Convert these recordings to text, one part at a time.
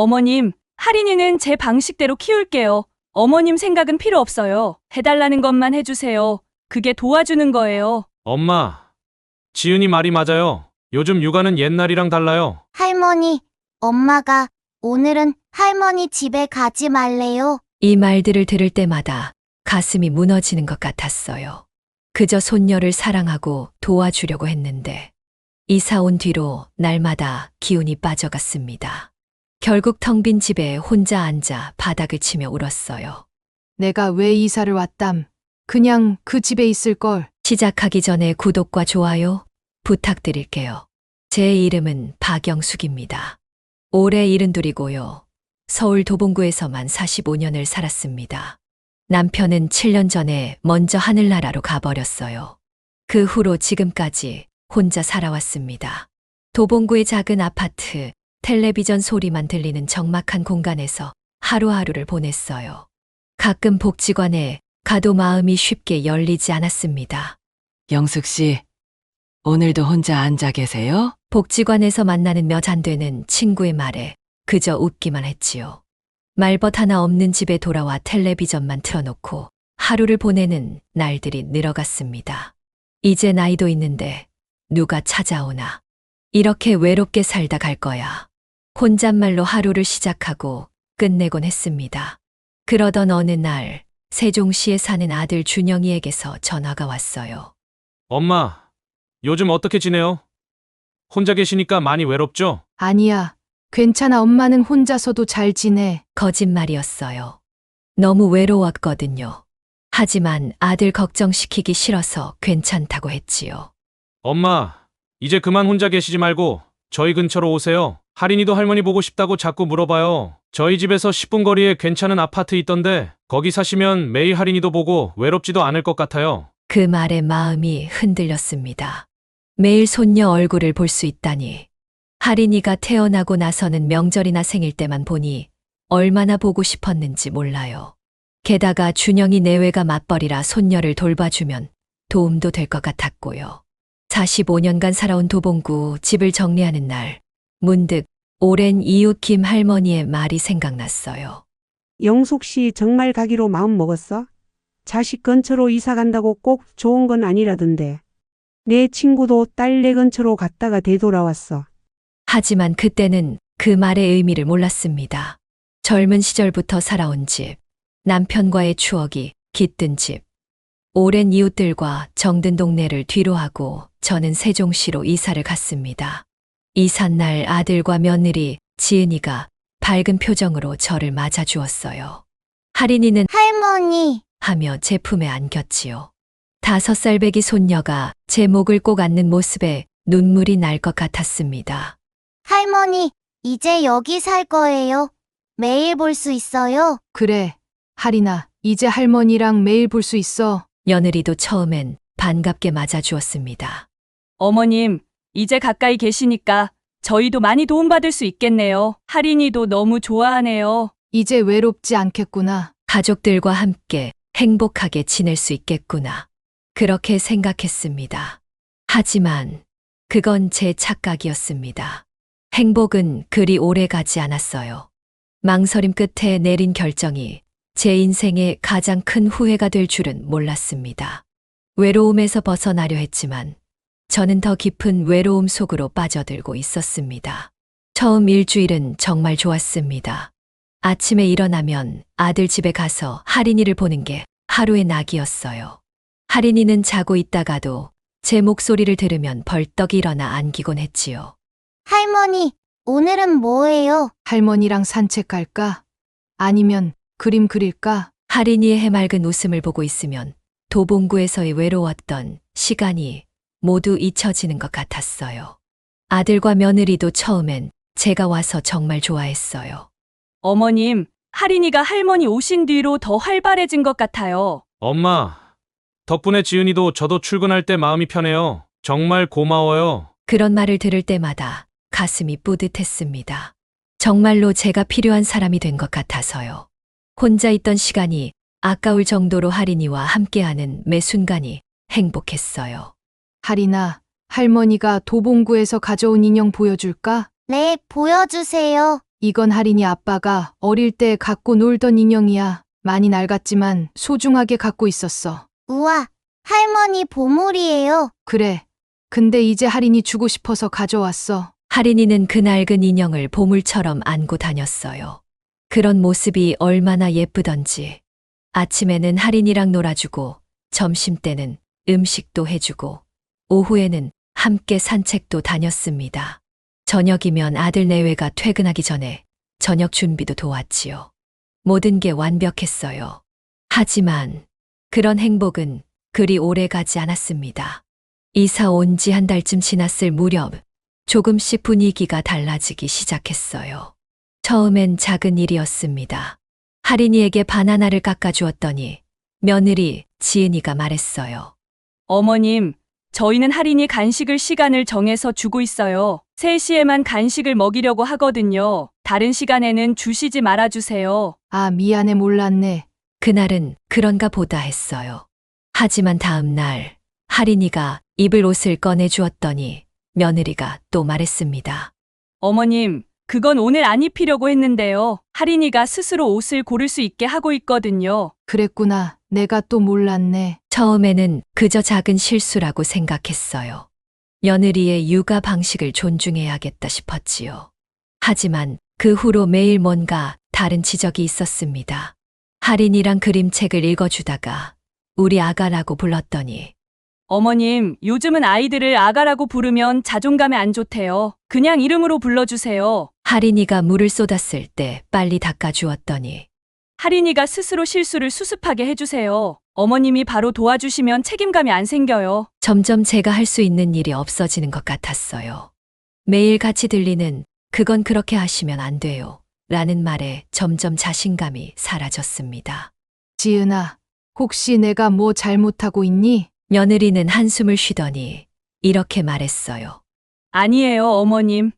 어머님, 할인이는 제 방식대로 키울게요. 어머님 생각은 필요 없어요. 해달라는 것만 해주세요. 그게 도와주는 거예요. 엄마, 지은이 말이 맞아요. 요즘 육아는 옛날이랑 달라요. 할머니, 엄마가 오늘은 할머니 집에 가지 말래요. 이 말들을 들을 때마다 가슴이 무너지는 것 같았어요. 그저 손녀를 사랑하고 도와주려고 했는데 이사 온 뒤로 날마다 기운이 빠져갔습니다. 결국 텅 빈 집에 혼자 앉아 바닥을 치며 울었어요. 내가 왜 이사를 왔담? 그냥 그 집에 있을걸. 시작하기 전에 구독과 좋아요 부탁드릴게요. 제 이름은 박영숙입니다. 올해 72고요. 서울 도봉구에서만 45년을 살았습니다. 남편은 7년 전에 먼저 하늘나라로 가버렸어요. 그 후로 지금까지 혼자 살아왔습니다. 도봉구의 작은 아파트, 텔레비전 소리만 들리는 적막한 공간에서 하루하루를 보냈어요. 가끔 복지관에 가도 마음이 쉽게 열리지 않았습니다. 영숙 씨, 오늘도 혼자 앉아 계세요? 복지관에서 만나는 몇 안 되는 친구의 말에 그저 웃기만 했지요. 말벗 하나 없는 집에 돌아와 텔레비전만 틀어놓고 하루를 보내는 날들이 늘어갔습니다. 이제 나이도 있는데 누가 찾아오나. 이렇게 외롭게 살다 갈 거야. 혼잣말로 하루를 시작하고 끝내곤 했습니다. 그러던 어느 날 세종시에 사는 아들 준영이에게서 전화가 왔어요. 엄마, 요즘 어떻게 지내요? 혼자 계시니까 많이 외롭죠? 아니야. 괜찮아. 엄마는 혼자서도 잘 지내. 거짓말이었어요. 너무 외로웠거든요. 하지만 아들 걱정시키기 싫어서 괜찮다고 했지요. 엄마, 이제 그만 혼자 계시지 말고 저희 근처로 오세요. 할인이도 할머니 보고 싶다고 자꾸 물어봐요. 저희 집에서 10분 거리에 괜찮은 아파트 있던데 거기 사시면 매일 할인이도 보고 외롭지도 않을 것 같아요. 그 말에 마음이 흔들렸습니다. 매일 손녀 얼굴을 볼 수 있다니. 할인이가 태어나고 나서는 명절이나 생일 때만 보니 얼마나 보고 싶었는지 몰라요. 게다가 준영이 내외가 맞벌이라 손녀를 돌봐주면 도움도 될 것 같았고요. 45년간 살아온 도봉구 집을 정리하는 날, 문득 오랜 이웃 김 할머니의 말이 생각났어요. 영숙 씨 정말 가기로 마음 먹었어? 자식 근처로 이사 간다고 꼭 좋은 건 아니라던데. 내 친구도 딸 내 근처로 갔다가 되돌아왔어. 하지만 그때는 그 말의 의미를 몰랐습니다. 젊은 시절부터 살아온 집, 남편과의 추억이 깃든 집, 오랜 이웃들과 정든 동네를 뒤로하고 저는 세종시로 이사를 갔습니다. 이삿날 아들과 며느리 지은이가 밝은 표정으로 저를 맞아주었어요. 할인이는 할머니, 하며 제 품에 안겼지요. 5살 배기 손녀가 제 목을 꼭 안는 모습에 눈물이 날 것 같았습니다. 할머니, 이제 여기 살 거예요. 매일 볼 수 있어요. 그래. 할인아, 이제 할머니랑 매일 볼 수 있어. 며느리도 처음엔 반갑게 맞아주었습니다. 어머님, 이제 가까이 계시니까 저희도 많이 도움받을 수 있겠네요. 할인이도 너무 좋아하네요. 이제 외롭지 않겠구나. 가족들과 함께 행복하게 지낼 수 있겠구나. 그렇게 생각했습니다. 하지만 그건 제 착각이었습니다. 행복은 그리 오래 가지 않았어요. 망설임 끝에 내린 결정이 제 인생의 가장 큰 후회가 될 줄은 몰랐습니다. 외로움에서 벗어나려 했지만 저는 더 깊은 외로움 속으로 빠져들고 있었습니다. 처음 일주일은 정말 좋았습니다. 아침에 일어나면 아들 집에 가서 할인이를 보는 게 하루의 낙이었어요. 할인이는 자고 있다가도 제 목소리를 들으면 벌떡 일어나 안기곤 했지요. 할머니, 오늘은 뭐예요? 할머니랑 산책 갈까? 아니면 그림 그릴까? 할인이의 해맑은 웃음을 보고 있으면 도봉구에서의 외로웠던 시간이 모두 잊혀지는 것 같았어요. 아들과 며느리도 처음엔 제가 와서 정말 좋아했어요. 어머님, 할인이가 할머니 오신 뒤로 더 활발해진 것 같아요. 엄마, 덕분에 지은이도 저도 출근할 때 마음이 편해요. 정말 고마워요. 그런 말을 들을 때마다 가슴이 뿌듯했습니다. 정말로 제가 필요한 사람이 된 것 같아서요. 혼자 있던 시간이 아까울 정도로 할인이와 함께하는 매 순간이 행복했어요. 할인아, 할머니가 도봉구에서 가져온 인형 보여줄까? 네, 보여주세요. 이건 할인이 아빠가 어릴 때 갖고 놀던 인형이야. 많이 낡았지만 소중하게 갖고 있었어. 우와, 할머니 보물이에요. 그래. 근데 이제 할인이 주고 싶어서 가져왔어. 할인이는 그 낡은 인형을 보물처럼 안고 다녔어요. 그런 모습이 얼마나 예쁘던지. 아침에는 할인이랑 놀아주고, 점심때는 음식도 해주고, 오후에는 함께 산책도 다녔습니다. 저녁이면 아들 내외가 퇴근하기 전에 저녁 준비도 도왔지요. 모든 게 완벽했어요. 하지만 그런 행복은 그리 오래 가지 않았습니다. 이사 온 지 한 달쯤 지났을 무렵 조금씩 분위기가 달라지기 시작했어요. 처음엔 작은 일이었습니다. 할인이에게 바나나를 깎아주었더니 며느리 지은이가 말했어요. 어머님, 저희는 할인이 간식을 시간을 정해서 주고 있어요. 3시에만 간식을 먹이려고 하거든요. 다른 시간에는 주시지 말아주세요. 아, 미안해, 몰랐네. 그날은 그런가 보다 했어요. 하지만 다음 날 할인이가 입을 옷을 꺼내 주었더니 며느리가 또 말했습니다. 어머님, 그건 오늘 안 입히려고 했는데요. 할인이가 스스로 옷을 고를 수 있게 하고 있거든요. 그랬구나. 내가 또 몰랐네. 처음에는 그저 작은 실수라고 생각했어요. 며느리의 육아 방식을 존중해야겠다 싶었지요. 하지만 그 후로 매일 뭔가 다른 지적이 있었습니다. 할인이랑 그림책을 읽어주다가 우리 아가라고 불렀더니 어머님, 요즘은 아이들을 아가라고 부르면 자존감에 안 좋대요. 그냥 이름으로 불러주세요. 할인이가 물을 쏟았을 때 빨리 닦아주었더니 할인이가 스스로 실수를 수습하게 해주세요. 어머님이 바로 도와주시면 책임감이 안 생겨요. 점점 제가 할 수 있는 일이 없어지는 것 같았어요. 매일 같이 들리는 그건 그렇게 하시면 안 돼요. 라는 말에 점점 자신감이 사라졌습니다. 지은아, 혹시 내가 뭐 잘못하고 있니? 며느리는 한숨을 쉬더니 이렇게 말했어요. 아니에요, 어머님.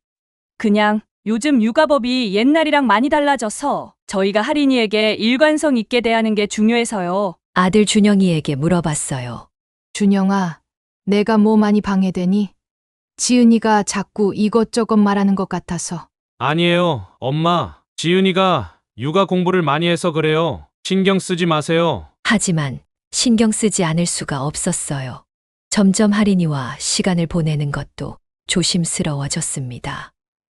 그냥 요즘 육아법이 옛날이랑 많이 달라져서 저희가 할인이에게 일관성 있게 대하는 게 중요해서요. 아들 준영이에게 물어봤어요. 준영아, 내가 뭐 많이 방해되니? 지은이가 자꾸 이것저것 말하는 것 같아서. 아니에요, 엄마. 지은이가 육아 공부를 많이 해서 그래요. 신경 쓰지 마세요. 하지만 신경 쓰지 않을 수가 없었어요. 점점 할인이와 시간을 보내는 것도 조심스러워졌습니다.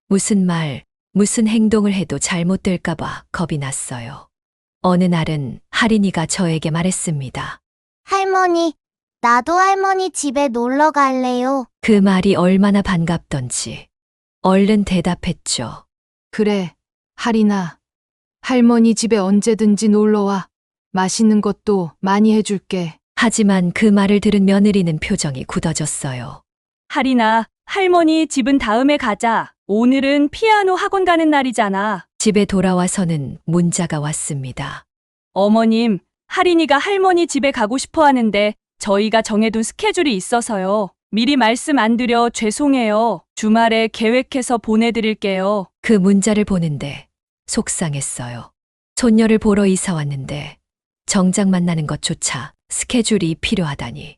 무슨 말, 무슨 행동을 해도 잘못될까봐 겁이 났어요. 어느 날은 할인이가 저에게 말했습니다. 할머니, 나도 할머니 집에 놀러 갈래요. 그 말이 얼마나 반갑던지. 얼른 대답했죠. 그래, 할인아. 할머니 집에 언제든지 놀러와. 맛있는 것도 많이 해줄게. 하지만 그 말을 들은 며느리는 표정이 굳어졌어요. 할인아, 할머니 집은 다음에 가자. 오늘은 피아노 학원 가는 날이잖아. 집에 돌아와서는 문자가 왔습니다. 어머님, 할인이가 할머니 집에 가고 싶어 하는데 저희가 정해둔 스케줄이 있어서요. 미리 말씀 안 드려 죄송해요. 주말에 계획해서 보내드릴게요. 그 문자를 보는데 속상했어요. 손녀를 보러 이사 왔는데 정작 만나는 것조차 스케줄이 필요하다니.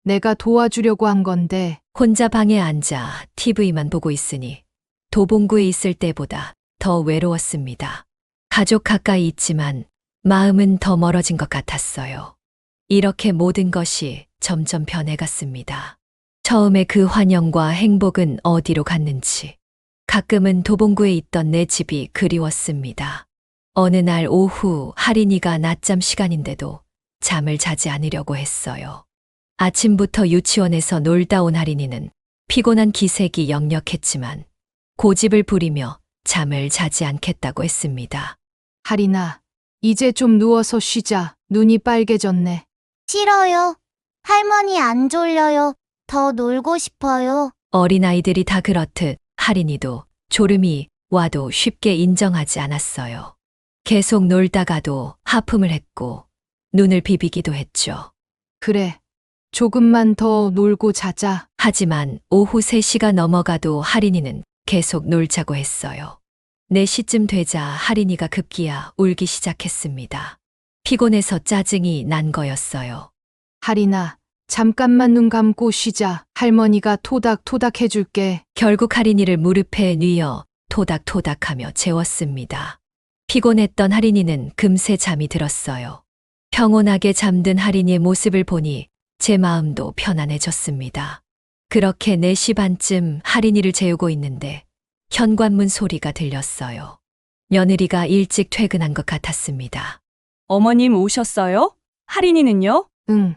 내가 도와주려고 한 건데. 혼자 방에 앉아 TV만 보고 있으니 도봉구에 있을 때보다 더 외로웠습니다. 가족 가까이 있지만 마음은 더 멀어진 것 같았어요. 이렇게 모든 것이 점점 변해갔습니다. 처음에 그 환영과 행복은 어디로 갔는지. 가끔은 도봉구에 있던 내 집이 그리웠습니다. 어느 날 오후 할인이가 낮잠 시간인데도 잠을 자지 않으려고 했어요. 아침부터 유치원에서 놀다 온 할인이는 피곤한 기색이 역력했지만 고집을 부리며 잠을 자지 않겠다고 했습니다. 할인아, 이제 좀 누워서 쉬자. 눈이 빨개졌네. 싫어요. 할머니 안 졸려요. 더 놀고 싶어요. 어린아이들이 다 그렇듯 할인이도 졸음이 와도 쉽게 인정하지 않았어요. 계속 놀다가도 하품을 했고 눈을 비비기도 했죠. 그래, 조금만 더 놀고 자자. 하지만 오후 3시가 넘어가도 할인이는 계속 놀자고 했어요. 4시쯤 되자 할인이가 급기야 울기 시작했습니다. 피곤해서 짜증이 난 거였어요. 할인아, 잠깐만 눈 감고 쉬자. 할머니가 토닥토닥 해줄게. 결국 할인이를 무릎에 뉘어 토닥토닥하며 재웠습니다. 피곤했던 할인이는 금세 잠이 들었어요. 평온하게 잠든 할인이의 모습을 보니 제 마음도 편안해졌습니다. 그렇게 4시 반쯤 할인이를 재우고 있는데 현관문 소리가 들렸어요. 며느리가 일찍 퇴근한 것 같았습니다. 어머님 오셨어요? 할인이는요? 응.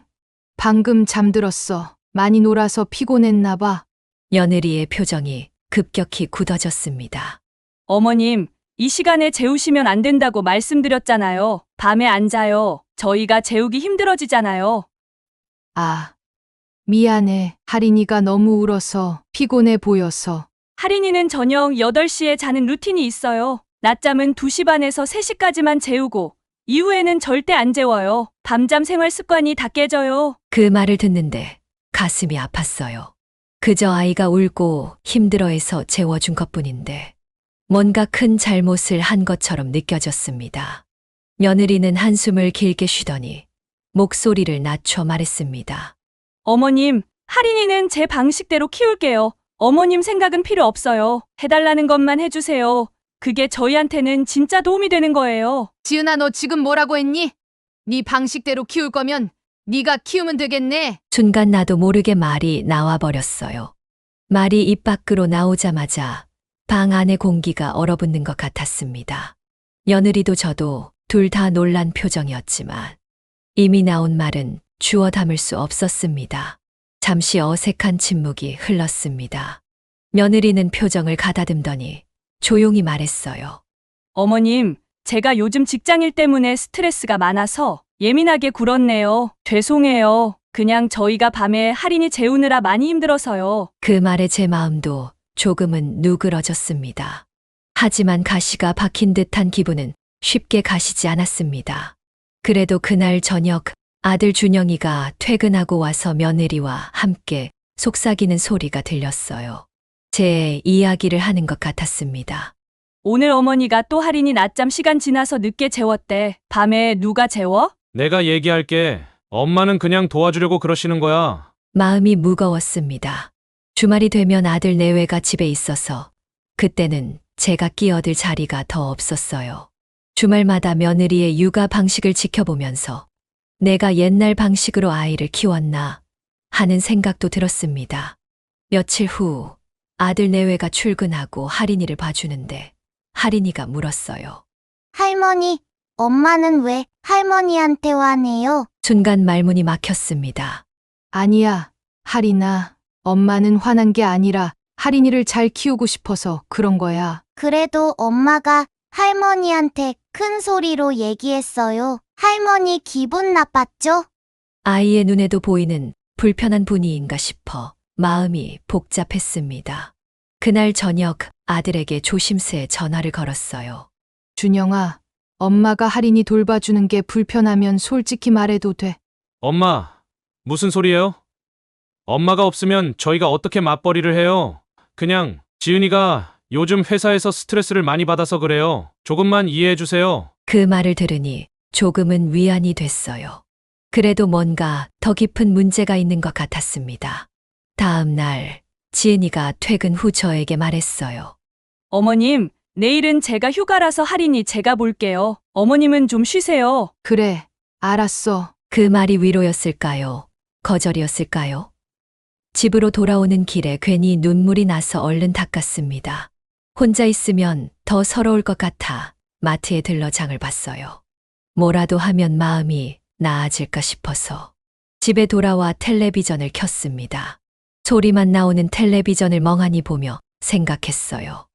방금 잠들었어. 많이 놀아서 피곤했나 봐. 며느리의 표정이 급격히 굳어졌습니다. 어머님, 이 시간에 재우시면 안 된다고 말씀드렸잖아요. 밤에 안 자요. 저희가 재우기 힘들어지잖아요. 아, 미안해. 할인이가 너무 울어서 피곤해 보여서. 할인이는 저녁 8시에 자는 루틴이 있어요. 낮잠은 2시 반에서 3시까지만 재우고 이후에는 절대 안 재워요. 밤잠 생활 습관이 다 깨져요. 그 말을 듣는데 가슴이 아팠어요. 그저 아이가 울고 힘들어해서 재워준 것뿐인데 뭔가 큰 잘못을 한 것처럼 느껴졌습니다. 며느리는 한숨을 길게 쉬더니 목소리를 낮춰 말했습니다. 어머님, 할인이는 제 방식대로 키울게요. 어머님 생각은 필요 없어요. 해달라는 것만 해주세요. 그게 저희한테는 진짜 도움이 되는 거예요. 지은아, 너 지금 뭐라고 했니? 네 방식대로 키울 거면 네가 키우면 되겠네. 순간 나도 모르게 말이 나와버렸어요. 말이 입 밖으로 나오자마자 방 안의 공기가 얼어붙는 것 같았습니다. 며느리도 저도 둘 다 놀란 표정이었지만 이미 나온 말은 주워 담을 수 없었습니다. 잠시 어색한 침묵이 흘렀습니다. 며느리는 표정을 가다듬더니 조용히 말했어요. 어머님, 제가 요즘 직장일 때문에 스트레스가 많아서 예민하게 굴었네요. 죄송해요. 그냥 저희가 밤에 할인이 재우느라 많이 힘들어서요. 그 말에 제 마음도 조금은 누그러졌습니다. 하지만 가시가 박힌 듯한 기분은 쉽게 가시지 않았습니다. 그래도 그날 저녁 아들 준영이가 퇴근하고 와서 며느리와 함께 속삭이는 소리가 들렸어요. 제 이야기를 하는 것 같았습니다. 오늘 어머니가 또 할인이 낮잠 시간 지나서 늦게 재웠대. 밤에 누가 재워? 내가 얘기할게. 엄마는 그냥 도와주려고 그러시는 거야. 마음이 무거웠습니다. 주말이 되면 아들 내외가 집에 있어서 그때는 제가 끼어들 자리가 더 없었어요. 주말마다 며느리의 육아 방식을 지켜보면서 내가 옛날 방식으로 아이를 키웠나 하는 생각도 들었습니다. 며칠 후 아들 내외가 출근하고 할인이를 봐주는데 할인이가 물었어요. 할머니, 엄마는 왜 할머니한테 화내요? 순간 말문이 막혔습니다. 아니야, 할인아. 엄마는 화난 게 아니라 할인이를 잘 키우고 싶어서 그런 거야. 그래도 엄마가 할머니한테 큰 소리로 얘기했어요. 할머니 기분 나빴죠? 아이의 눈에도 보이는 불편한 분위기인가 싶어 마음이 복잡했습니다. 그날 저녁 아들에게 조심스레 전화를 걸었어요. 준영아, 엄마가 할인이 돌봐주는 게 불편하면 솔직히 말해도 돼. 엄마, 무슨 소리예요? 엄마가 없으면 저희가 어떻게 맞벌이를 해요? 그냥 지은이가 요즘 회사에서 스트레스를 많이 받아서 그래요. 조금만 이해해 주세요. 그 말을 들으니 조금은 위안이 됐어요. 그래도 뭔가 더 깊은 문제가 있는 것 같았습니다. 다음 날 지은이가 퇴근 후 저에게 말했어요. 어머님, 내일은 제가 휴가라서 할인이 제가 볼게요. 어머님은 좀 쉬세요. 그래, 알았어. 그 말이 위로였을까요? 거절이었을까요? 집으로 돌아오는 길에 괜히 눈물이 나서 얼른 닦았습니다. 혼자 있으면 더 서러울 것 같아 마트에 들러 장을 봤어요. 뭐라도 하면 마음이 나아질까 싶어서 집에 돌아와 텔레비전을 켰습니다. 소리만 나오는 텔레비전을 멍하니 보며 생각했어요.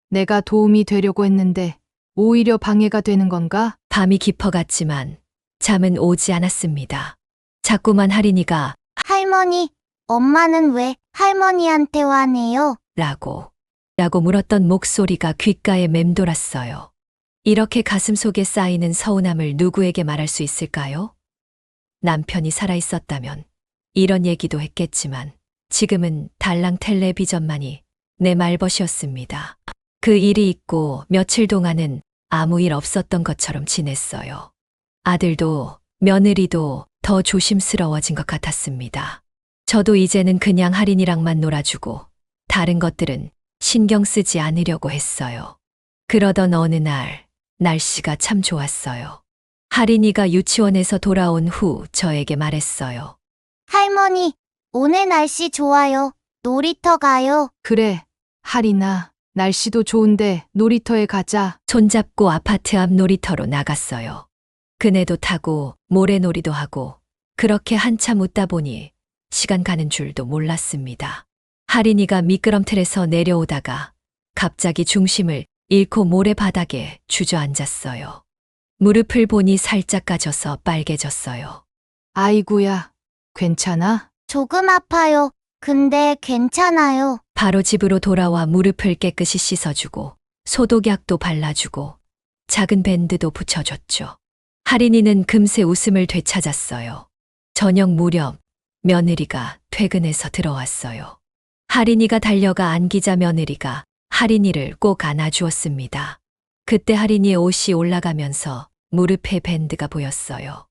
내가 도움이 되려고 했는데 오히려 방해가 되는 건가? 밤이 깊어갔지만 잠은 오지 않았습니다. 자꾸만 할인이가 할머니, 엄마는 왜 할머니한테 화내요? 라고 물었던 목소리가 귓가에 맴돌았어요. 이렇게 가슴속에 쌓이는 서운함을 누구에게 말할 수 있을까요? 남편이 살아있었다면 이런 얘기도 했겠지만 지금은 달랑 텔레비전만이 내 말벗이었습니다. 그 일이 있고 며칠 동안은 아무 일 없었던 것처럼 지냈어요. 아들도 며느리도 더 조심스러워진 것 같았습니다. 저도 이제는 그냥 할인이랑만 놀아주고 다른 것들은 신경 쓰지 않으려고 했어요. 그러던 어느 날, 날씨가 참 좋았어요. 할인이가 유치원에서 돌아온 후 저에게 말했어요. 할머니, 오늘 날씨 좋아요. 놀이터 가요. 그래, 할인아. 날씨도 좋은데 놀이터에 가자. 손잡고 아파트 앞 놀이터로 나갔어요. 그네도 타고 모래놀이도 하고 그렇게 한참 웃다 보니 시간 가는 줄도 몰랐습니다. 할인이가 미끄럼틀에서 내려오다가 갑자기 중심을 잃고 모래바닥에 주저앉았어요. 무릎을 보니 살짝 까져서 빨개졌어요. 아이구야, 괜찮아? 조금 아파요. 근데 괜찮아요. 바로 집으로 돌아와 무릎을 깨끗이 씻어주고 소독약도 발라주고 작은 밴드도 붙여줬죠. 할인이는 금세 웃음을 되찾았어요. 저녁 무렵 며느리가 퇴근해서 들어왔어요. 할인이가 달려가 안기자 며느리가 할인이를 꼭 안아주었습니다. 그때 할인이의 옷이 올라가면서 무릎에 밴드가 보였어요.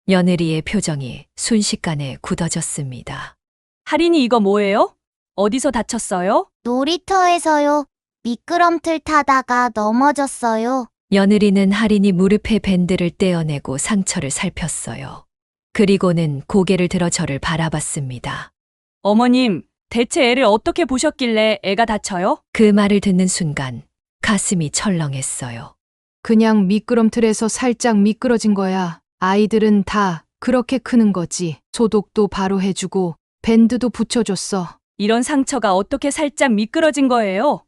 며느리의 표정이 순식간에 굳어졌습니다. 할인이 이거 뭐예요? 어디서 다쳤어요? 놀이터에서요. 미끄럼틀 타다가 넘어졌어요. 며느리는 할인이 무릎에 밴드를 떼어내고 상처를 살폈어요. 그리고는 고개를 들어 저를 바라봤습니다. 어머님, 대체 애를 어떻게 보셨길래 애가 다쳐요? 그 말을 듣는 순간 가슴이 철렁했어요. 그냥 미끄럼틀에서 살짝 미끄러진 거야. 아이들은 다 그렇게 크는 거지. 소독도 바로 해주고 밴드도 붙여줬어. 이런 상처가 어떻게 살짝 미끄러진 거예요?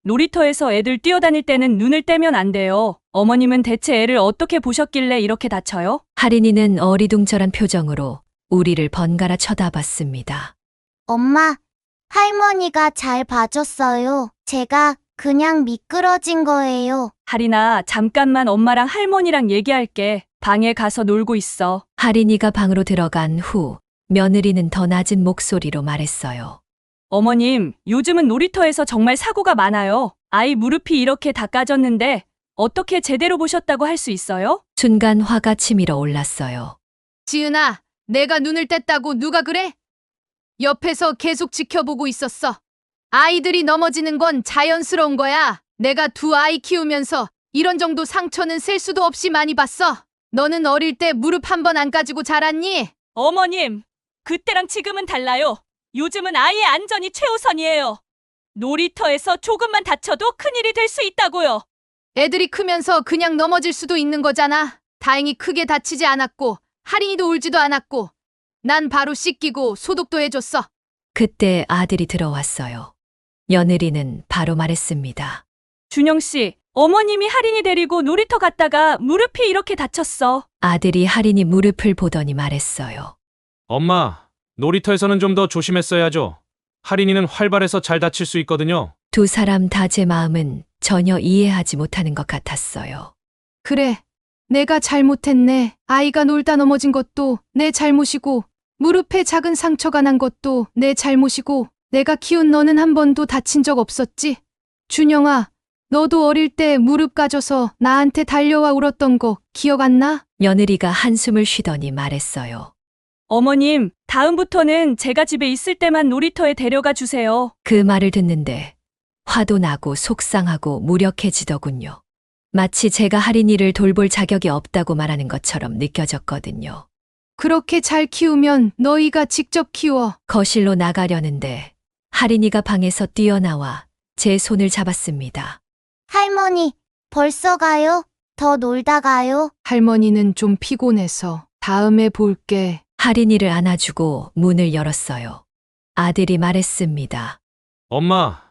놀이터에서 애들 뛰어다닐 때는 눈을 떼면 안 돼요. 어머님은 대체 애를 어떻게 보셨길래 이렇게 다쳐요? 할인이는 어리둥절한 표정으로 우리를 번갈아 쳐다봤습니다. 엄마, 할머니가 잘 봐줬어요. 제가 그냥 미끄러진 거예요. 할인아, 잠깐만 엄마랑 할머니랑 얘기할게. 방에 가서 놀고 있어. 할인이가 방으로 들어간 후 며느리는 더 낮은 목소리로 말했어요. 어머님, 요즘은 놀이터에서 정말 사고가 많아요. 아이 무릎이 이렇게 다 까졌는데 어떻게 제대로 보셨다고 할 수 있어요? 순간 화가 치밀어 올랐어요. 지은아, 내가 눈을 뗐다고 누가 그래? 옆에서 계속 지켜보고 있었어. 아이들이 넘어지는 건 자연스러운 거야. 내가 두 아이 키우면서 이런 정도 상처는 셀 수도 없이 많이 봤어. 너는 어릴 때 무릎 한 번 안 까지고 자랐니? 어머님, 그때랑 지금은 달라요. 요즘은 아이의 안전이 최우선이에요. 놀이터에서 조금만 다쳐도 큰일이 될 수 있다고요. 애들이 크면서 그냥 넘어질 수도 있는 거잖아. 다행히 크게 다치지 않았고 할인이도 울지도 않았고 난 바로 씻기고 소독도 해줬어. 그때 아들이 들어왔어요. 며느리는 바로 말했습니다. 준영 씨, 어머님이 할인이 데리고 놀이터 갔다가 무릎이 이렇게 다쳤어. 아들이 할인이 무릎을 보더니 말했어요. 엄마, 놀이터에서는 좀 더 조심했어야죠. 할인이는 활발해서 잘 다칠 수 있거든요. 두 사람 다 제 마음은 전혀 이해하지 못하는 것 같았어요. 그래, 내가 잘못했네. 아이가 놀다 넘어진 것도 내 잘못이고 무릎에 작은 상처가 난 것도 내 잘못이고 내가 키운 너는 한 번도 다친 적 없었지? 준영아, 너도 어릴 때 무릎 까져서 나한테 달려와 울었던 거 기억 안 나? 며느리가 한숨을 쉬더니 말했어요. 어머님, 다음부터는 제가 집에 있을 때만 놀이터에 데려가 주세요. 그 말을 듣는데 화도 나고 속상하고 무력해지더군요. 마치 제가 할인이를 돌볼 자격이 없다고 말하는 것처럼 느껴졌거든요. 그렇게 잘 키우면 너희가 직접 키워. 거실로 나가려는데 할인이가 방에서 뛰어나와 제 손을 잡았습니다. 할머니, 벌써 가요? 더 놀다 가요? 할머니는 좀 피곤해서 다음에 볼게. 할인이를 안아주고 문을 열었어요. 아들이 말했습니다. 엄마,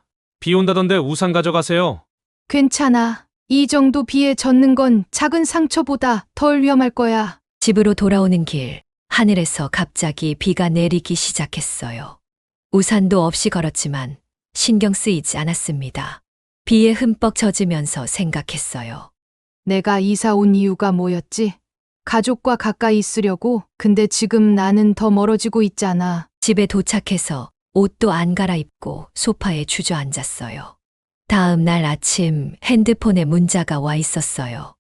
비 온다던데 우산 가져가세요. 괜찮아. 이 정도 비에 젖는 건 작은 상처보다 덜 위험할 거야. 집으로 돌아오는 길, 하늘에서 갑자기 비가 내리기 시작했어요. 우산도 없이 걸었지만 신경 쓰이지 않았습니다. 비에 흠뻑 젖으면서 생각했어요. 내가 이사 온 이유가 뭐였지? 가족과 가까이 있으려고. 근데 지금 나는 더 멀어지고 있잖아. 집에 도착해서 옷도 안 갈아입고 소파에 주저앉았어요. 다음 날 아침 핸드폰에 문자가 와 있었어요.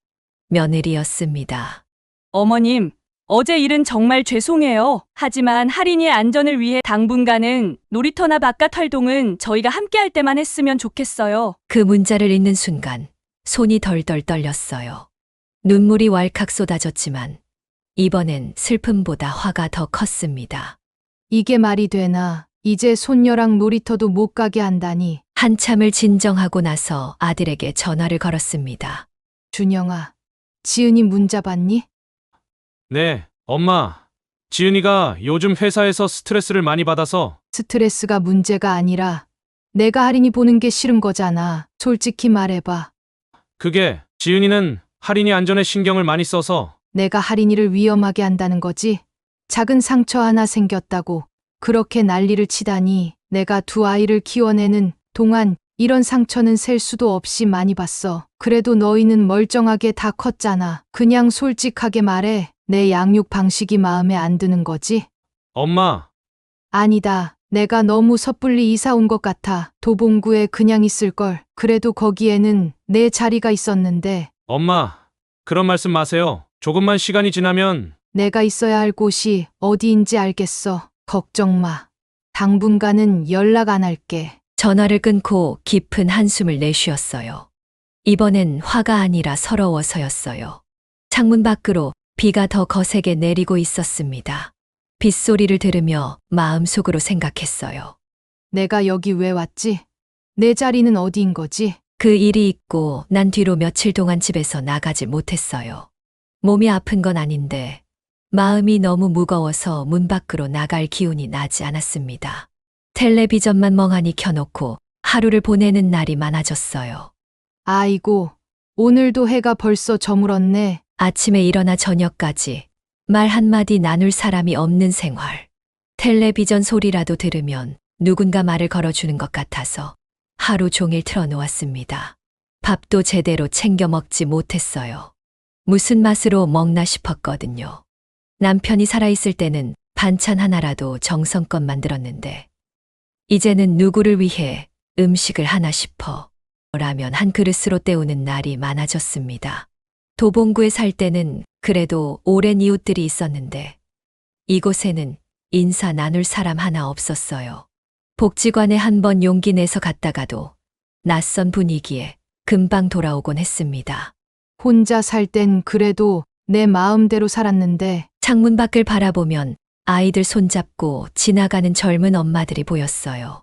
며느리였습니다. 어머님, 어제 일은 정말 죄송해요. 하지만 할인이의 안전을 위해 당분간은 놀이터나 바깥 활동은 저희가 함께 할 때만 했으면 좋겠어요. 그 문자를 읽는 순간 손이 덜덜 떨렸어요. 눈물이 왈칵 쏟아졌지만 이번엔 슬픔보다 화가 더 컸습니다. 이게 말이 되나? 이제 손녀랑 놀이터도 못 가게 한다니. 한참을 진정하고 나서 아들에게 전화를 걸었습니다. 준영아, 지은이 문자 봤니? 네, 엄마. 지은이가 요즘 회사에서 스트레스를 많이 받아서 스트레스가 문제가 아니라 내가 할인이 보는 게 싫은 거잖아. 솔직히 말해봐. 그게 지은이는 할인이 안전에 신경을 많이 써서 내가 할인이를 위험하게 한다는 거지? 작은 상처 하나 생겼다고 그렇게 난리를 치다니. 내가 두 아이를 키워내는 동안 이런 상처는 셀 수도 없이 많이 봤어. 그래도 너희는 멀쩡하게 다 컸잖아. 그냥 솔직하게 말해. 내 양육 방식이 마음에 안 드는 거지? 엄마, 아니다. 내가 너무 섣불리 이사 온 것 같아. 도봉구에 그냥 있을걸. 그래도 거기에는 내 자리가 있었는데 엄마. 그런 말씀 마세요. 조금만 시간이 지나면 내가 있어야 할 곳이 어디인지 알겠어. 걱정 마. 당분간은 연락 안 할게. 전화를 끊고 깊은 한숨을 내쉬었어요. 이번엔 화가 아니라 서러워서였어요. 창문 밖으로 비가 더 거세게 내리고 있었습니다. 빗소리를 들으며 마음속으로 생각했어요. 내가 여기 왜 왔지? 내 자리는 어디인 거지? 그 일이 있고 난 뒤로 며칠 동안 집에서 나가지 못했어요. 몸이 아픈 건 아닌데 마음이 너무 무거워서 문 밖으로 나갈 기운이 나지 않았습니다. 텔레비전만 멍하니 켜놓고 하루를 보내는 날이 많아졌어요. 아이고, 오늘도 해가 벌써 저물었네. 아침에 일어나 저녁까지 말 한마디 나눌 사람이 없는 생활. 텔레비전 소리라도 들으면 누군가 말을 걸어주는 것 같아서 하루 종일 틀어놓았습니다. 밥도 제대로 챙겨 먹지 못했어요. 무슨 맛으로 먹나 싶었거든요. 남편이 살아있을 때는 반찬 하나라도 정성껏 만들었는데 이제는 누구를 위해 음식을 하나 싶어 라면 한 그릇으로 때우는 날이 많아졌습니다. 도봉구에 살 때는 그래도 오랜 이웃들이 있었는데 이곳에는 인사 나눌 사람 하나 없었어요. 복지관에 한 번 용기 내서 갔다가도 낯선 분위기에 금방 돌아오곤 했습니다. 혼자 살 땐 그래도 내 마음대로 살았는데 창문 밖을 바라보면 아이들 손잡고 지나가는 젊은 엄마들이 보였어요.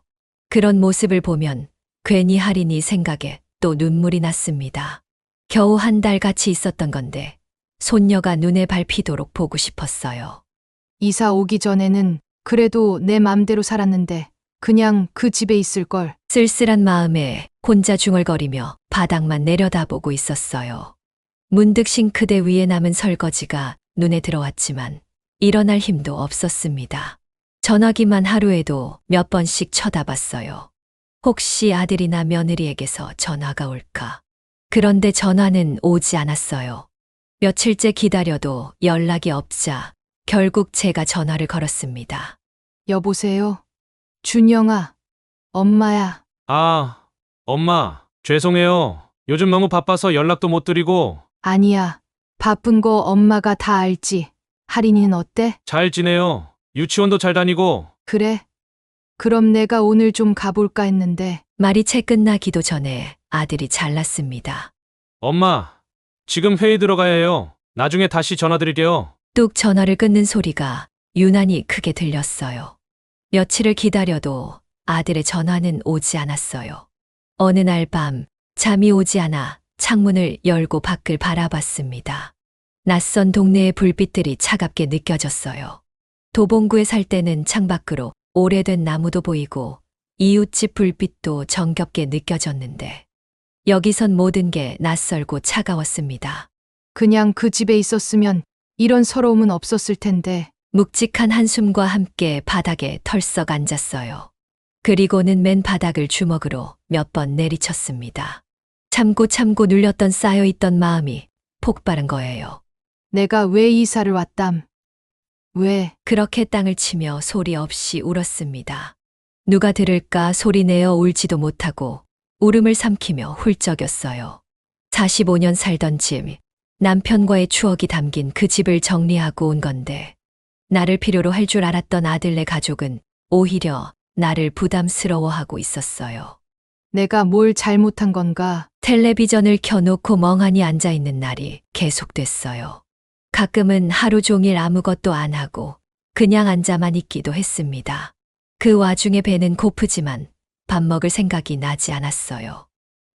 그런 모습을 보면 괜히 할인이 생각에 또 눈물이 났습니다. 겨우 한 달 같이 있었던 건데 손녀가 눈에 밟히도록 보고 싶었어요. 이사 오기 전에는 그래도 내 맘대로 살았는데 그냥 그 집에 있을걸. 쓸쓸한 마음에 혼자 중얼거리며 바닥만 내려다보고 있었어요. 문득 싱크대 위에 남은 설거지가 눈에 들어왔지만 일어날 힘도 없었습니다. 전화기만 하루에도 몇 번씩 쳐다봤어요. 혹시 아들이나 며느리에게서 전화가 올까? 그런데 전화는 오지 않았어요. 며칠째 기다려도 연락이 없자 결국 제가 전화를 걸었습니다. 여보세요? 준영아, 엄마야. 아, 엄마. 죄송해요. 요즘 너무 바빠서 연락도 못 드리고 아니야. 바쁜 거 엄마가 다 알지. 할인이는 어때? 잘 지내요. 유치원도 잘 다니고 그래? 그럼 내가 오늘 좀 가볼까 했는데 말이 채 끝나기도 전에 아들이 잘났습니다. 엄마, 지금 회의 들어가야 해요. 나중에 다시 전화드릴게요. 뚝 전화를 끊는 소리가 유난히 크게 들렸어요. 며칠을 기다려도 아들의 전화는 오지 않았어요. 어느 날 밤 잠이 오지 않아 창문을 열고 밖을 바라봤습니다. 낯선 동네의 불빛들이 차갑게 느껴졌어요. 도봉구에 살 때는 창밖으로 오래된 나무도 보이고 이웃집 불빛도 정겹게 느껴졌는데 여기선 모든 게 낯설고 차가웠습니다. 그냥 그 집에 있었으면 이런 서러움은 없었을 텐데. 묵직한 한숨과 함께 바닥에 털썩 앉았어요. 그리고는 맨 바닥을 주먹으로 몇 번 내리쳤습니다. 참고 눌렸던 쌓여있던 마음이 폭발한 거예요. 내가 왜 이사를 왔담? 왜? 그렇게 땅을 치며 소리 없이 울었습니다. 누가 들을까 소리내어 울지도 못하고 울음을 삼키며 훌쩍였어요. 45년 살던 집, 남편과의 추억이 담긴 그 집을 정리하고 온 건데, 나를 필요로 할 줄 알았던 아들네 가족은 오히려 나를 부담스러워하고 있었어요. 내가 뭘 잘못한 건가? 텔레비전을 켜놓고 멍하니 앉아 있는 날이 계속됐어요. 가끔은 하루 종일 아무것도 안 하고 그냥 앉아만 있기도 했습니다. 그 와중에 배는 고프지만 밥 먹을 생각이 나지 않았어요.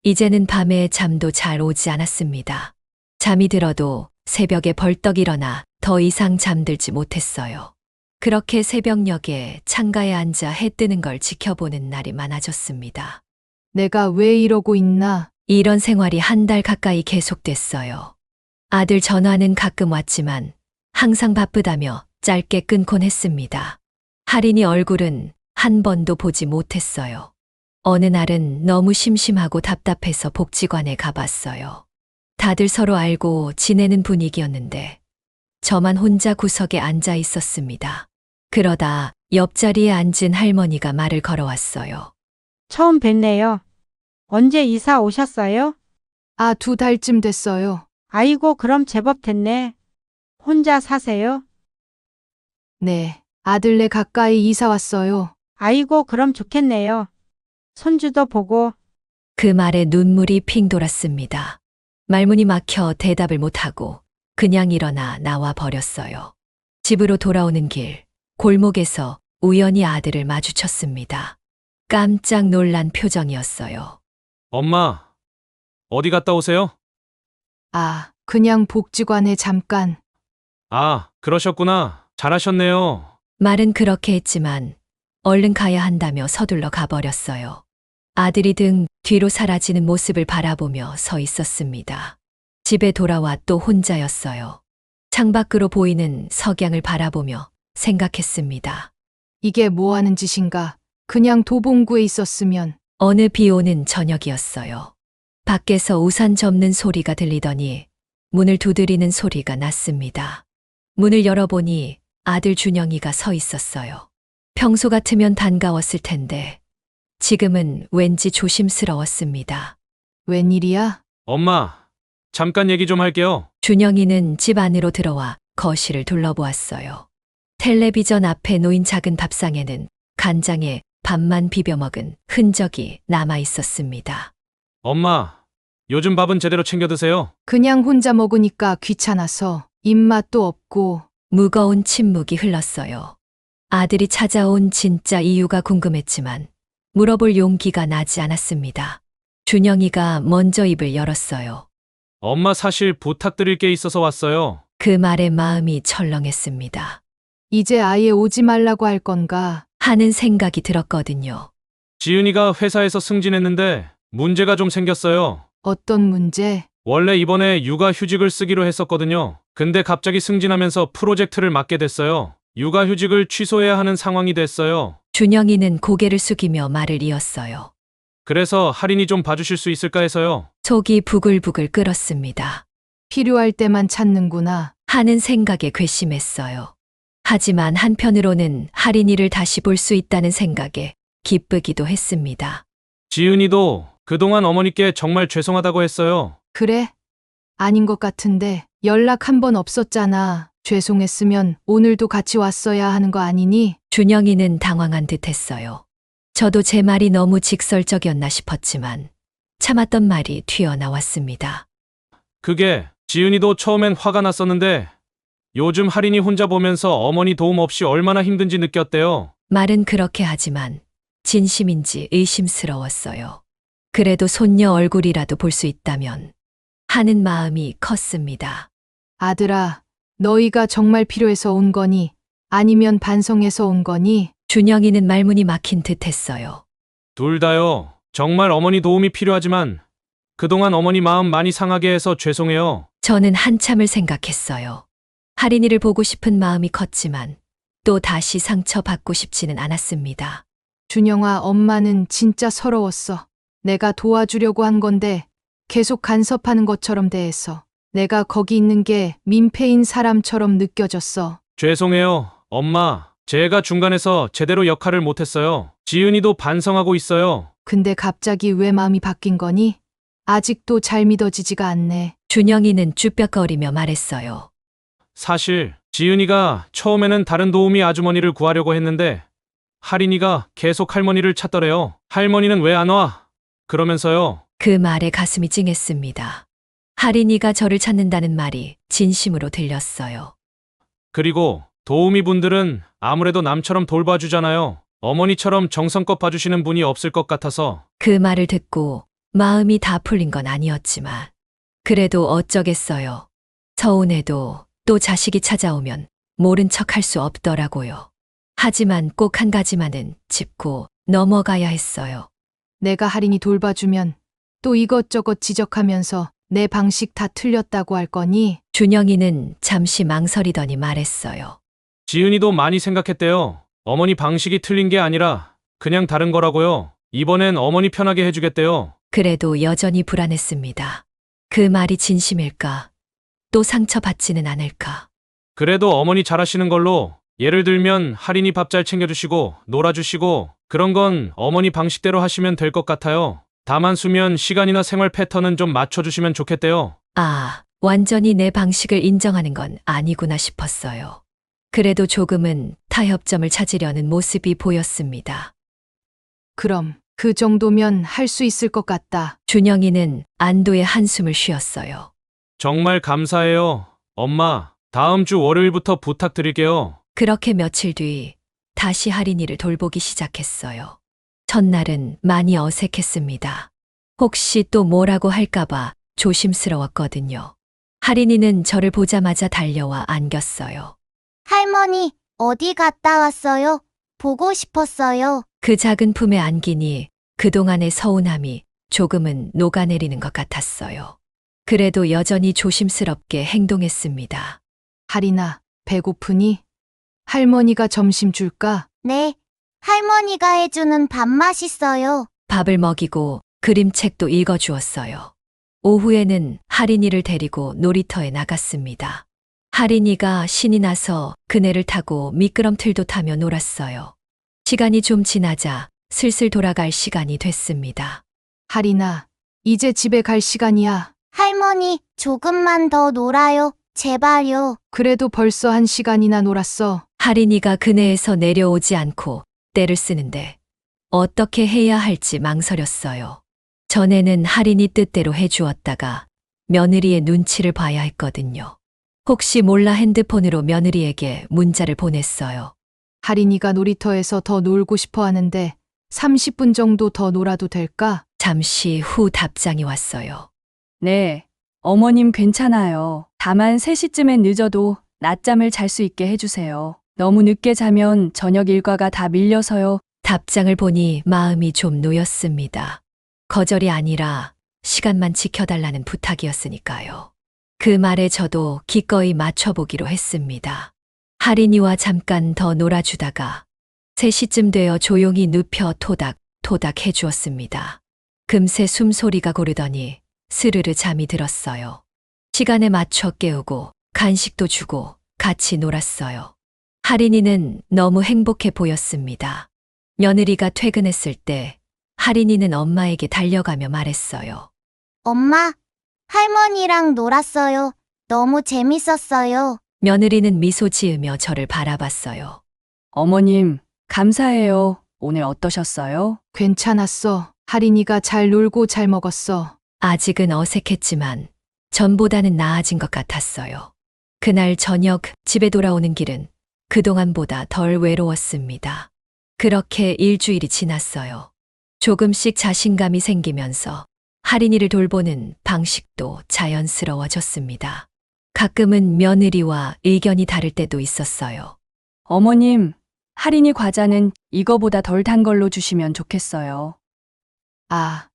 이제는 밤에 잠도 잘 오지 않았습니다. 잠이 들어도 새벽에 벌떡 일어나 더 이상 잠들지 못했어요. 그렇게 새벽녘에 창가에 앉아 해 뜨는 걸 지켜보는 날이 많아졌습니다. 내가 왜 이러고 있나? 이런 생활이 한 달 가까이 계속됐어요. 아들 전화는 가끔 왔지만 항상 바쁘다며 짧게 끊곤 했습니다. 할인이 얼굴은 한 번도 보지 못했어요. 어느 날은 너무 심심하고 답답해서 복지관에 가봤어요. 다들 서로 알고 지내는 분위기였는데 저만 혼자 구석에 앉아 있었습니다. 그러다 옆자리에 앉은 할머니가 말을 걸어왔어요. 처음 뵙네요. 언제 이사 오셨어요? 아, 2달쯤 됐어요. 아이고, 그럼 제법 됐네. 혼자 사세요? 네, 아들네 가까이 이사 왔어요. 아이고, 그럼 좋겠네요. 손주도 보고. 그 말에 눈물이 핑 돌았습니다. 말문이 막혀 대답을 못하고 그냥 일어나 나와 버렸어요. 집으로 돌아오는 길, 골목에서 우연히 아들을 마주쳤습니다. 깜짝 놀란 표정이었어요. 엄마, 어디 갔다 오세요? 아, 그냥 복지관에 잠깐. 아, 그러셨구나. 잘하셨네요. 말은 그렇게 했지만 얼른 가야 한다며 서둘러 가버렸어요. 아들이 등 뒤로 사라지는 모습을 바라보며 서 있었습니다. 집에 돌아와 또 혼자였어요. 창밖으로 보이는 석양을 바라보며 생각했습니다. 이게 뭐 하는 짓인가? 그냥 도봉구에 있었으면. 어느 비 오는 저녁이었어요. 밖에서 우산 접는 소리가 들리더니 문을 두드리는 소리가 났습니다. 문을 열어보니 아들 준영이가 서 있었어요. 평소 같으면 반가웠을 텐데 지금은 왠지 조심스러웠습니다. 웬일이야? 엄마, 잠깐 얘기 좀 할게요. 준영이는 집 안으로 들어와 거실을 둘러보았어요. 텔레비전 앞에 놓인 작은 밥상에는 간장에 밥만 비벼 먹은 흔적이 남아 있었습니다. 엄마, 요즘 밥은 제대로 챙겨 드세요. 그냥 혼자 먹으니까 귀찮아서 입맛도 없고. 무거운 침묵이 흘렀어요. 아들이 찾아온 진짜 이유가 궁금했지만 물어볼 용기가 나지 않았습니다. 준영이가 먼저 입을 열었어요. 엄마, 사실 부탁드릴 게 있어서 왔어요. 그 말에 마음이 철렁했습니다. 이제 아예 오지 말라고 할 건가? 하는 생각이 들었거든요. 지은이가 회사에서 승진했는데 문제가 좀 생겼어요. 어떤 문제? 원래 이번에 육아휴직을 쓰기로 했었거든요. 근데 갑자기 승진하면서 프로젝트를 맡게 됐어요. 육아휴직을 취소해야 하는 상황이 됐어요. 준영이는 고개를 숙이며 말을 이었어요. 그래서 할인이 좀 봐주실 수 있을까 해서요. 속이 부글부글 끓었습니다. 필요할 때만 찾는구나. 하는 생각에 괘씸했어요. 하지만 한편으로는 할인이를 다시 볼 수 있다는 생각에 기쁘기도 했습니다. 지은이도 그동안 어머니께 정말 죄송하다고 했어요. 그래? 아닌 것 같은데 연락 한 번 없었잖아. 죄송했으면 오늘도 같이 왔어야 하는 거 아니니? 준영이는 당황한 듯 했어요. 저도 제 말이 너무 직설적이었나 싶었지만 참았던 말이 튀어나왔습니다. 그게 지은이도 처음엔 화가 났었는데 요즘 할인이 혼자 보면서 어머니 도움 없이 얼마나 힘든지 느꼈대요. 말은 그렇게 하지만 진심인지 의심스러웠어요. 그래도 손녀 얼굴이라도 볼 수 있다면 하는 마음이 컸습니다. 아들아, 너희가 정말 필요해서 온 거니? 아니면 반성해서 온 거니? 준영이는 말문이 막힌 듯 했어요. 둘 다요. 정말 어머니 도움이 필요하지만 그동안 어머니 마음 많이 상하게 해서 죄송해요. 저는 한참을 생각했어요. 할인이를 보고 싶은 마음이 컸지만 또 다시 상처받고 싶지는 않았습니다. 준영아, 엄마는 진짜 서러웠어. 내가 도와주려고 한 건데 계속 간섭하는 것처럼 대해서 내가 거기 있는 게 민폐인 사람처럼 느껴졌어. 죄송해요, 엄마. 제가 중간에서 제대로 역할을 못했어요. 지은이도 반성하고 있어요. 근데 갑자기 왜 마음이 바뀐 거니? 아직도 잘 믿어지지가 않네. 준영이는 쭈뼛거리며 말했어요. 사실 지은이가 처음에는 다른 도우미 아주머니를 구하려고 했는데 할인이가 계속 할머니를 찾더래요. 할머니는 왜 안 와? 그러면서요. 그 말에 가슴이 찡했습니다. 할인이가 저를 찾는다는 말이 진심으로 들렸어요. 그리고 도우미 분들은 아무래도 남처럼 돌봐주잖아요. 어머니처럼 정성껏 봐주시는 분이 없을 것 같아서. 그 말을 듣고 마음이 다 풀린 건 아니었지만 그래도 어쩌겠어요. 서운해도 또 자식이 찾아오면 모른 척 할 수 없더라고요. 하지만 꼭 한 가지만은 짚고 넘어가야 했어요. 내가 할인이 돌봐주면 또 이것저것 지적하면서 내 방식 다 틀렸다고 할 거니? 준영이는 잠시 망설이더니 말했어요. 지은이도 많이 생각했대요. 어머니 방식이 틀린 게 아니라 그냥 다른 거라고요. 이번엔 어머니 편하게 해주겠대요. 그래도 여전히 불안했습니다. 그 말이 진심일까? 또 상처받지는 않을까? 그래도 어머니 잘하시는 걸로, 예를 들면 할인이 밥 잘 챙겨주시고 놀아주시고 그런 건 어머니 방식대로 하시면 될 것 같아요. 다만 수면 시간이나 생활 패턴은 좀 맞춰주시면 좋겠대요. 아, 완전히 내 방식을 인정하는 건 아니구나 싶었어요. 그래도 조금은 타협점을 찾으려는 모습이 보였습니다. 그럼 그 정도면 할 수 있을 것 같다. 준영이는 안도의 한숨을 쉬었어요. 정말 감사해요. 엄마, 다음 주 월요일부터 부탁드릴게요. 그렇게 며칠 뒤 다시 할인이를 돌보기 시작했어요. 첫날은 많이 어색했습니다. 혹시 또 뭐라고 할까봐 조심스러웠거든요. 할인이는 저를 보자마자 달려와 안겼어요. 할머니, 어디 갔다 왔어요? 보고 싶었어요. 그 작은 품에 안기니 그동안의 서운함이 조금은 녹아내리는 것 같았어요. 그래도 여전히 조심스럽게 행동했습니다. 할인아, 배고프니? 할머니가 점심 줄까? 네. 할머니가 해주는 밥 맛있어요. 밥을 먹이고 그림책도 읽어주었어요. 오후에는 할인이를 데리고 놀이터에 나갔습니다. 할인이가 신이 나서 그네를 타고 미끄럼틀도 타며 놀았어요. 시간이 좀 지나자 슬슬 돌아갈 시간이 됐습니다. 할인아, 이제 집에 갈 시간이야. 할머니, 조금만 더 놀아요. 제발요. 그래도 벌써 1시간이나 놀았어. 할인이가 그네에서 내려오지 않고 떼를 쓰는데 어떻게 해야 할지 망설였어요. 전에는 할인이 뜻대로 해주었다가 며느리의 눈치를 봐야 했거든요. 혹시 몰라 핸드폰으로 며느리에게 문자를 보냈어요. 할인이가 놀이터에서 더 놀고 싶어 하는데 30분 정도 더 놀아도 될까? 잠시 후 답장이 왔어요. 네, 어머님 괜찮아요. 다만 3시쯤엔 늦어도 낮잠을 잘 수 있게 해주세요. 너무 늦게 자면 저녁 일과가 다 밀려서요. 답장을 보니 마음이 좀 놓였습니다. 거절이 아니라 시간만 지켜달라는 부탁이었으니까요. 그 말에 저도 기꺼이 맞춰보기로 했습니다. 할인이와 잠깐 더 놀아주다가 3시쯤 되어 조용히 눕혀 토닥토닥 해주었습니다. 금세 숨소리가 고르더니 스르르 잠이 들었어요. 시간에 맞춰 깨우고 간식도 주고 같이 놀았어요. 할인이는 너무 행복해 보였습니다. 며느리가 퇴근했을 때 할인이는 엄마에게 달려가며 말했어요. 엄마, 할머니랑 놀았어요. 너무 재밌었어요. 며느리는 미소 지으며 저를 바라봤어요. 어머님, 감사해요. 오늘 어떠셨어요? 괜찮았어. 할인이가 잘 놀고 잘 먹었어. 아직은 어색했지만 전보다는 나아진 것 같았어요. 그날 저녁 집에 돌아오는 길은 그동안보다 덜 외로웠습니다. 그렇게 일주일이 지났어요. 조금씩 자신감이 생기면서 할인이를 돌보는 방식도 자연스러워졌습니다. 가끔은 며느리와 의견이 다를 때도 있었어요. 어머님, 할인이 과자는 이거보다 덜 단 걸로 주시면 좋겠어요. 아,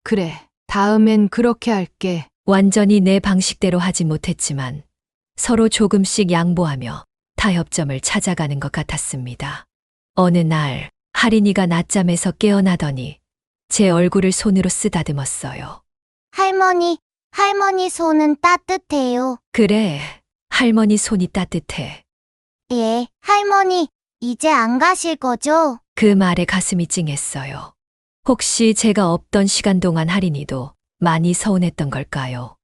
그래. 다음엔 그렇게 할게. 완전히 내 방식대로 하진 못했지만 서로 조금씩 양보하며 타협점을 찾아가는 것 같았습니다. 어느 날 할인이가 낮잠에서 깨어나더니 제 얼굴을 손으로 쓰다듬었어요. 할머니 손은 따뜻해요. 그래, 할머니 손이 따뜻해. 예, 할머니, 이제 안 가실 거죠? 그 말에 가슴이 찡했어요. 혹시 제가 없던 시간 동안 할인이도 많이 서운했던 걸까요?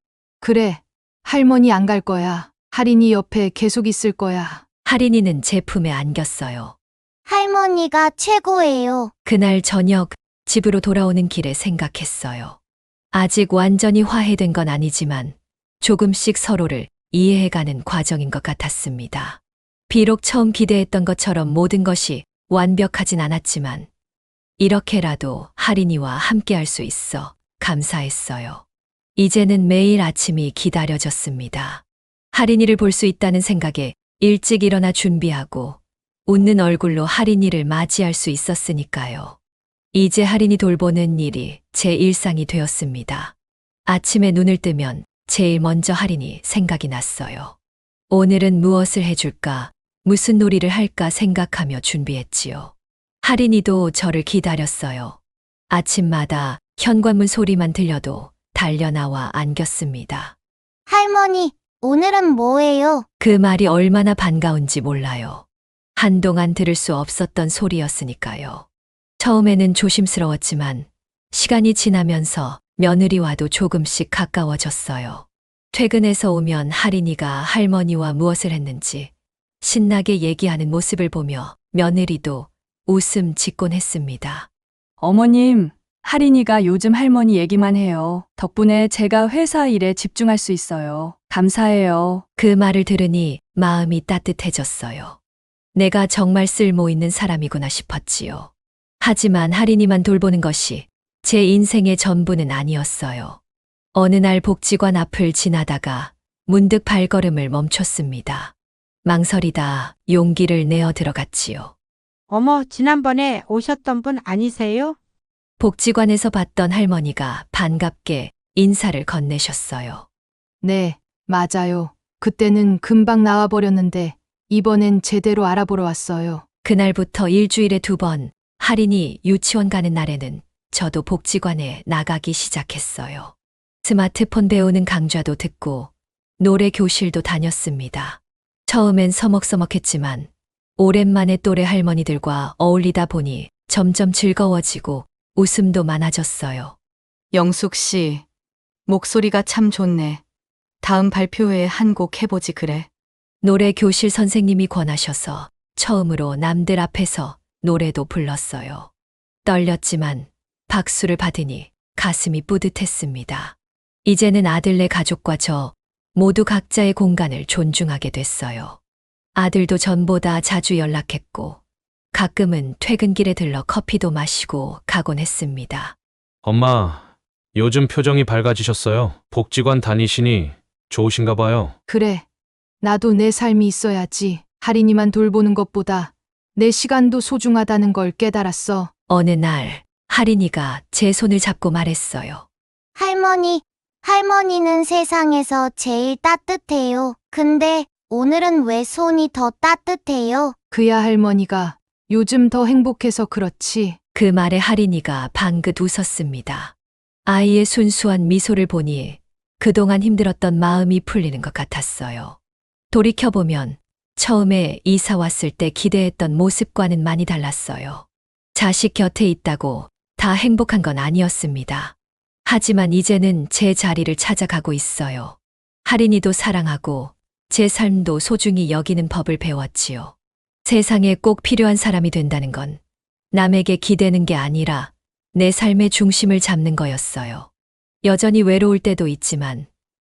그래. 할머니 안 갈 거야. 할인이 옆에 계속 있을 거야. 할인이는 제 품에 안겼어요. 할머니가 최고예요. 그날 저녁 집으로 돌아오는 길에 생각했어요. 아직 완전히 화해된 건 아니지만 조금씩 서로를 이해해가는 과정인 것 같았습니다. 비록 처음 기대했던 것처럼 모든 것이 완벽하진 않았지만 이렇게라도 할인이와 함께할 수 있어 감사했어요. 이제는 매일 아침이 기다려졌습니다. 할인이를 볼 수 있다는 생각에 일찍 일어나 준비하고 웃는 얼굴로 할인이를 맞이할 수 있었으니까요. 이제 할인이 돌보는 일이 제 일상이 되었습니다. 아침에 눈을 뜨면 제일 먼저 할인이 생각이 났어요. 오늘은 무엇을 해줄까, 무슨 놀이를 할까 생각하며 준비했지요. 할인이도 저를 기다렸어요. 아침마다 현관문 소리만 들려도 달려나와 안겼습니다. 할머니, 오늘은 뭐예요? 그 말이 얼마나 반가운지 몰라요. 한동안 들을 수 없었던 소리였으니까요. 처음에는 조심스러웠지만 시간이 지나면서 며느리와도 조금씩 가까워졌어요. 퇴근해서 오면 할인이가 할머니와 무엇을 했는지 신나게 얘기하는 모습을 보며 며느리도 웃음 짓곤 했습니다. 어머님, 할인이가 요즘 할머니 얘기만 해요. 덕분에 제가 회사 일에 집중할 수 있어요. 감사해요. 그 말을 들으니 마음이 따뜻해졌어요. 내가 정말 쓸모 있는 사람이구나 싶었지요. 하지만 할인이만 돌보는 것이 제 인생의 전부는 아니었어요. 어느 날 복지관 앞을 지나다가 문득 발걸음을 멈췄습니다. 망설이다 용기를 내어 들어갔지요. 어머, 지난번에 오셨던 분 아니세요? 복지관에서 봤던 할머니가 반갑게 인사를 건네셨어요. 네, 맞아요. 그때는 금방 나와버렸는데 이번엔 제대로 알아보러 왔어요. 그날부터 일주일에 2번 할인이 유치원 가는 날에는 저도 복지관에 나가기 시작했어요. 스마트폰 배우는 강좌도 듣고 노래 교실도 다녔습니다. 처음엔 서먹서먹했지만 오랜만에 또래 할머니들과 어울리다 보니 점점 즐거워지고 웃음도 많아졌어요. 영숙 씨, 목소리가 참 좋네. 다음 발표회에 한 곡 해보지 그래. 노래 교실 선생님이 권하셔서 처음으로 남들 앞에서 노래도 불렀어요. 떨렸지만 박수를 받으니 가슴이 뿌듯했습니다. 이제는 아들네 가족과 저 모두 각자의 공간을 존중하게 됐어요. 아들도 전보다 자주 연락했고 가끔은 퇴근길에 들러 커피도 마시고 가곤 했습니다. 엄마, 요즘 표정이 밝아지셨어요. 복지관 다니시니 좋으신가 봐요. 그래. 나도 내 삶이 있어야지. 할인이만 돌보는 것보다 내 시간도 소중하다는 걸 깨달았어. 어느 날 할인이가 제 손을 잡고 말했어요. 할머니는 세상에서 제일 따뜻해요. 근데 오늘은 왜 손이 더 따뜻해요? 그야 할머니가 요즘 더 행복해서 그렇지. 그 말에 할인이가 방긋 웃었습니다. 아이의 순수한 미소를 보니 그동안 힘들었던 마음이 풀리는 것 같았어요. 돌이켜보면 처음에 이사 왔을 때 기대했던 모습과는 많이 달랐어요. 자식 곁에 있다고 다 행복한 건 아니었습니다. 하지만 이제는 제 자리를 찾아가고 있어요. 할인이도 사랑하고 제 삶도 소중히 여기는 법을 배웠지요. 세상에 꼭 필요한 사람이 된다는 건 남에게 기대는 게 아니라 내 삶의 중심을 잡는 거였어요. 여전히 외로울 때도 있지만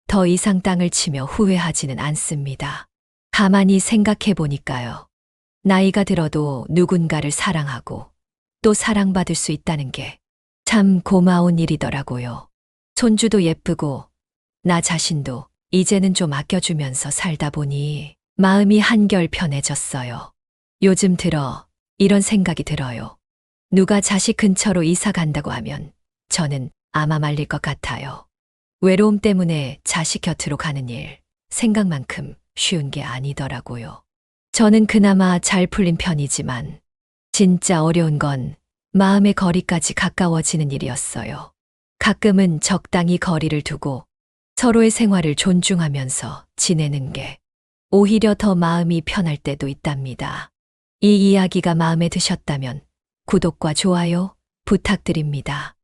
더 이상 땅을 치며 후회하지는 않습니다. 가만히 생각해 보니까요. 나이가 들어도 누군가를 사랑하고 또 사랑받을 수 있다는 게 참 고마운 일이더라고요. 손주도 예쁘고 나 자신도 이제는 좀 아껴주면서 살다 보니 마음이 한결 편해졌어요. 요즘 들어 이런 생각이 들어요. 누가 자식 근처로 이사 간다고 하면 저는 아마 말릴 것 같아요. 외로움 때문에 자식 곁으로 가는 일, 생각만큼 쉬운 게 아니더라고요. 저는 그나마 잘 풀린 편이지만 진짜 어려운 건 마음의 거리까지 가까워지는 일이었어요. 가끔은 적당히 거리를 두고 서로의 생활을 존중하면서 지내는 게 오히려 더 마음이 편할 때도 있답니다. 이 이야기가 마음에 드셨다면 구독과 좋아요 부탁드립니다.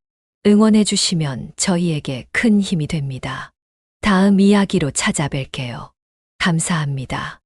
응원해 주시면 저희에게 큰 힘이 됩니다. 다음 이야기로 찾아뵐게요. 감사합니다.